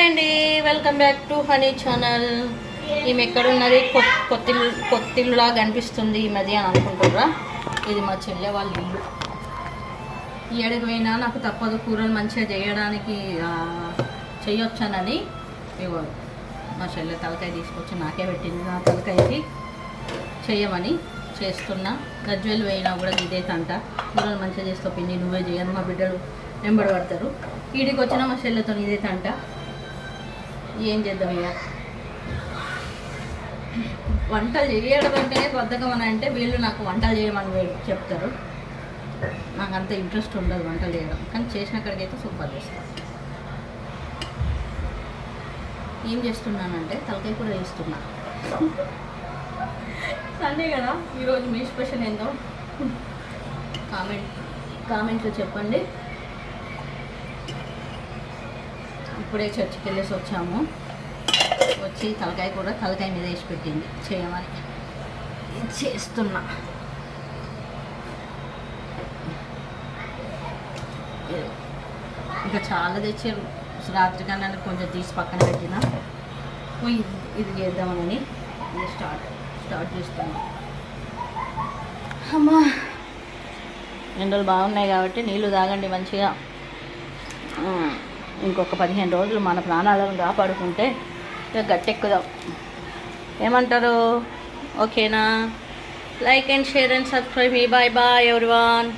Hi అండి, welcome back to honey channel. ఈమె ఎక్కడున్నది? కొత్తిల్లులాగా కనిపిస్తుంది ఈ మధ్య అని అనుకుంటుర్రా. ఇది మా చెల్లె వాళ్ళ ఇల్లు. ఏడకి పోయినా నాకు తప్పదు కూరలు మంచిగా చేయడానికి చేయొచ్చానని ఇవ్వరు. మా చెల్లె తలకాయ తీసుకొచ్చి నాకే పెట్టింది. నా తలకాయకి చేయమని చేస్తున్నా. గజ్వేలు పోయినా కూడా ఇదే తంట. కూరలు మంచిగా చేస్తావు పిన్ని, నువ్వే చేయను, మా బిడ్డలు వెంబడి పడతారు. ఈడికి వచ్చిన మా చెల్లెతో ఇదే తంట. ఏం చేద్దాం ఇక. వంటలు చేయడం అంటేనే బద్ధకం అని అంటే వీళ్ళు నాకు వంటలు చేయమని చెప్తారు. నాకు అంత ఇంట్రెస్ట్ ఉండదు వంటలు చేయడం, కానీ చేసినక్కడికైతే సూపర్ చేస్తాను. ఏం చేస్తున్నానంటే తలకాయ కూడా చేస్తున్నా. సండే కదా, ఈరోజు మీ స్పెషల్ ఏందో కామెంట్లో చెప్పండి. ఇప్పుడే చర్చికి వెళ్ళేసి వచ్చాము. వచ్చి తలకాయ కూడా తలకాయ మీద వేసి పెట్టింది చేయమని చేస్తున్నా. ఇంకా చాలా తెచ్చారు. రాత్రి కన్నా కొంచెం తీసి పక్కన పెట్టిన ఇది చేద్దామని ఇది స్టార్ట్ చేస్తున్నా. అమ్మా, ఎండలు బాగున్నాయి కాబట్టి నీళ్ళు తాగండి మంచిగా. ఇంకొక 15 రోజులు మన ప్రాణాలను కాపాడుకుంటే ఇక గట్టెక్కుదాం. ఏమంటారు? ఓకేనా? Like and share and subscribe మీ. Bye bye everyone.